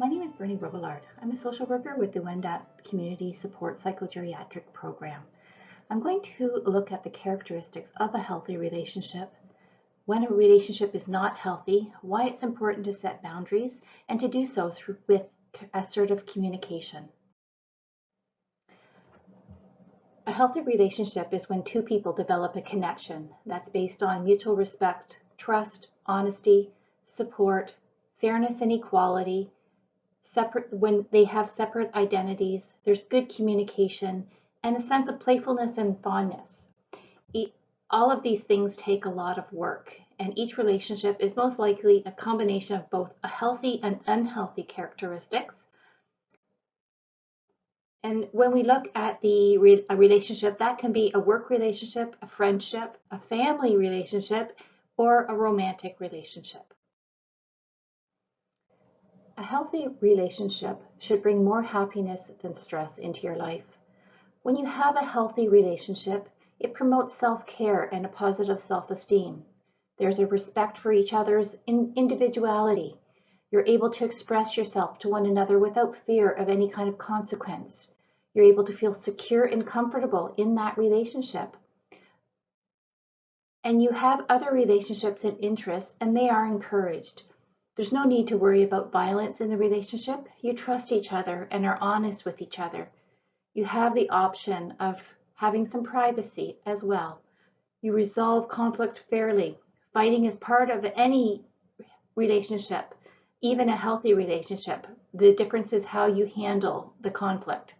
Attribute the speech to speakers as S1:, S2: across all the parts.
S1: My name is Bernie Robillard. I'm a social worker with the Wendat Community Support Psychogeriatric Program. I'm going to look at the characteristics of a healthy relationship, when a relationship is not healthy, why it's important to set boundaries, and to do so with assertive communication. A healthy relationship is when two people develop a connection that's based on mutual respect, trust, honesty, support, fairness and equality, when they have separate identities, there's good communication, and a sense of playfulness and fondness. All of these things take a lot of work, and each relationship is most likely a combination of both a healthy and unhealthy characteristics. And when we look at a relationship, that can be a work relationship, a friendship, a family relationship, or a romantic relationship. A healthy relationship should bring more happiness than stress into your life. When you have a healthy relationship, it promotes self-care and a positive self-esteem. There's a respect for each other's individuality. You're able to express yourself to one another without fear of any kind of consequence. You're able to feel secure and comfortable in that relationship. And you have other relationships and interests, and they are encouraged. There's no need to worry about violence in the relationship. You trust each other and are honest with each other. You have the option of having some privacy as well. You resolve conflict fairly. Fighting is part of any relationship, even a healthy relationship. The difference is how you handle the conflict.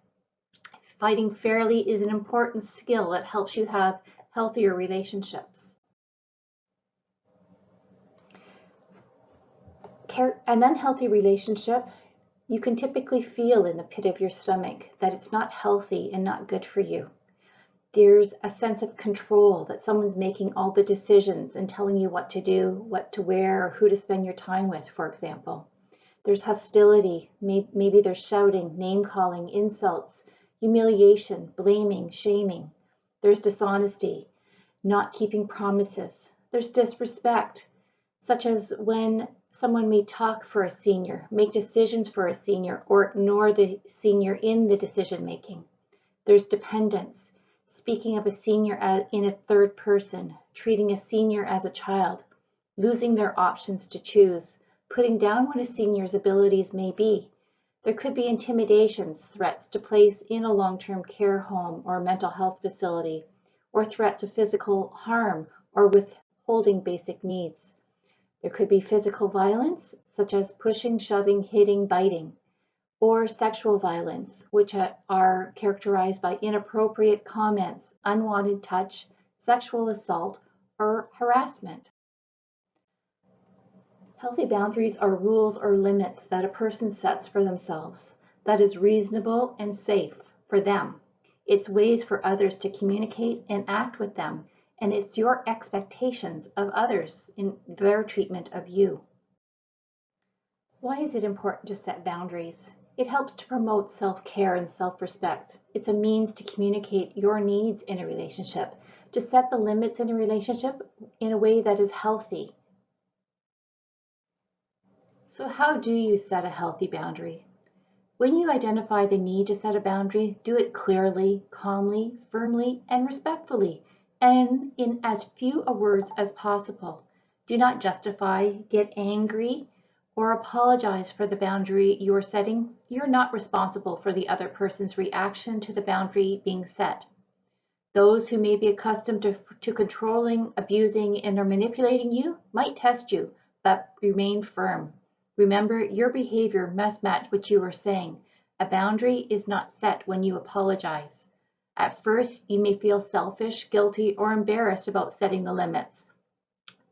S1: Fighting fairly is an important skill that helps you have healthier relationships. An unhealthy relationship, you can typically feel in the pit of your stomach that it's not healthy and not good for you. There's a sense of control, that someone's making all the decisions and telling you what to do, what to wear, or who to spend your time with, for example. There's hostility, maybe there's shouting, name-calling, insults, humiliation, blaming, shaming. There's dishonesty, not keeping promises. There's disrespect, such as when someone may talk for a senior, make decisions for a senior, or ignore the senior in the decision making. There's dependence, speaking of a senior in a third person, treating a senior as a child, losing their options to choose, putting down what a senior's abilities may be. There could be intimidations, threats to place in a long-term care home or mental health facility, or threats of physical harm or withholding basic needs. There could be physical violence, such as pushing, shoving, hitting, biting, or sexual violence, which are characterized by inappropriate comments, unwanted touch, sexual assault, or harassment. Healthy boundaries are rules or limits that a person sets for themselves that is reasonable and safe for them. It's ways for others to communicate and act with them, and it's your expectations of others in their treatment of you. Why is it important to set boundaries? It helps to promote self-care and self-respect. It's a means to communicate your needs in a relationship, to set the limits in a relationship in a way that is healthy. So how do you set a healthy boundary? When you identify the need to set a boundary, do it clearly, calmly, firmly, and respectfully, and in as few words as possible. Do not justify, get angry, or apologize for the boundary you are setting. You're not responsible for the other person's reaction to the boundary being set. Those who may be accustomed to controlling, abusing, and or manipulating you might test you, but remain firm. Remember, your behavior must match what you are saying. A boundary is not set when you apologize. At first, you may feel selfish, guilty, or embarrassed about setting the limits,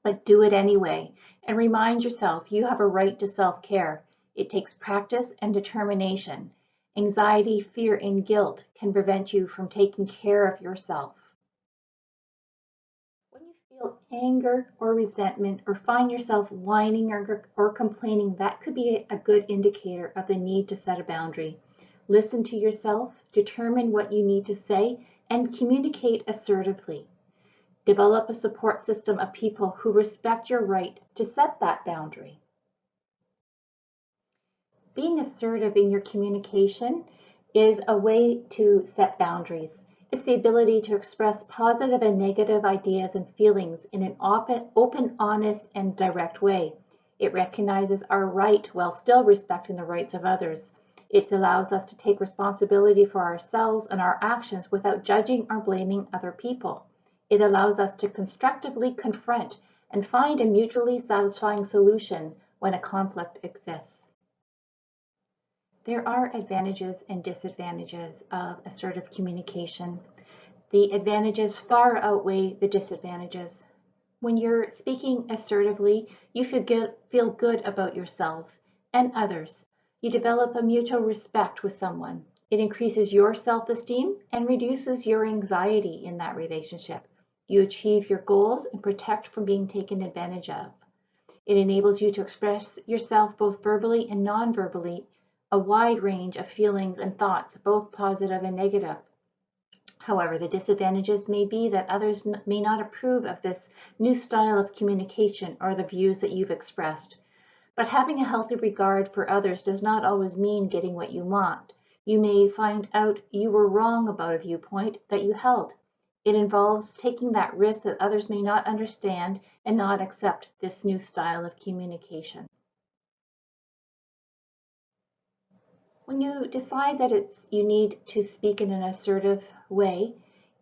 S1: but do it anyway, and remind yourself you have a right to self-care. It takes practice and determination. Anxiety, fear, and guilt can prevent you from taking care of yourself. When you feel anger or resentment or find yourself whining or complaining, that could be a good indicator of the need to set a boundary. Listen to yourself, determine what you need to say, and communicate assertively. Develop a support system of people who respect your right to set that boundary. Being assertive in your communication is a way to set boundaries. It's the ability to express positive and negative ideas and feelings in an open, honest, and direct way. It recognizes our right while still respecting the rights of others. It allows us to take responsibility for ourselves and our actions without judging or blaming other people. It allows us to constructively confront and find a mutually satisfying solution when a conflict exists. There are advantages and disadvantages of assertive communication. The advantages far outweigh the disadvantages. When you're speaking assertively, you feel good about yourself and others. You develop a mutual respect with someone. It increases your self-esteem and reduces your anxiety in that relationship. You achieve your goals and protect from being taken advantage of. It enables you to express yourself both verbally and non-verbally, a wide range of feelings and thoughts, both positive and negative. However, the disadvantages may be that others may not approve of this new style of communication or the views that you've expressed. But having a healthy regard for others does not always mean getting what you want. You may find out you were wrong about a viewpoint that you held. It involves taking that risk that others may not understand and not accept this new style of communication. When you decide that you need to speak in an assertive way,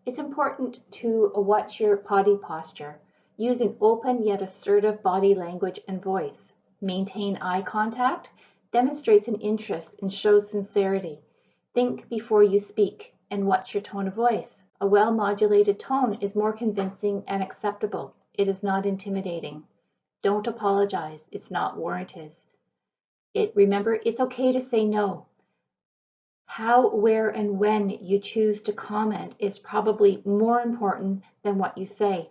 S1: it's important to watch your body posture. Use an open yet assertive body language and voice. Maintain eye contact, demonstrates an interest and shows sincerity. Think before you speak and watch your tone of voice. A well-modulated tone is more convincing and acceptable. It is not intimidating. Don't apologize. It's not warranted. Remember, it's okay to say no. How, where, and when you choose to comment is probably more important than what you say.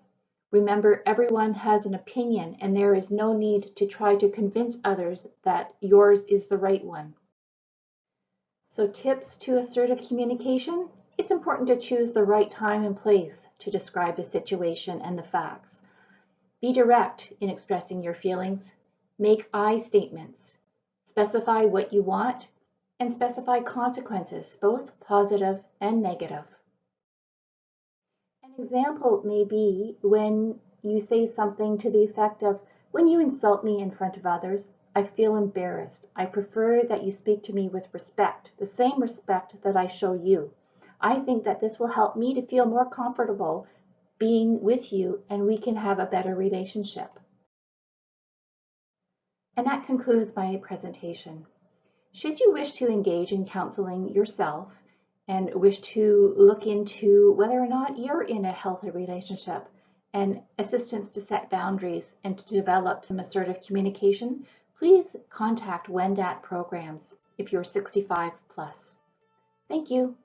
S1: Remember, everyone has an opinion, and there is no need to try to convince others that yours is the right one. So, tips to assertive communication. It's important to choose the right time and place to describe the situation and the facts. Be direct in expressing your feelings. Make I statements. Specify what you want and specify consequences, both positive and negative. An example may be when you say something to the effect of, "When you insult me in front of others, I feel embarrassed. I prefer that you speak to me with respect, the same respect that I show you. I think that this will help me to feel more comfortable being with you and we can have a better relationship." And that concludes my presentation. Should you wish to engage in counseling yourself and wish to look into whether or not you're in a healthy relationship and assistance to set boundaries and to develop some assertive communication, please contact WENDAT programs if you're 65 plus. Thank you.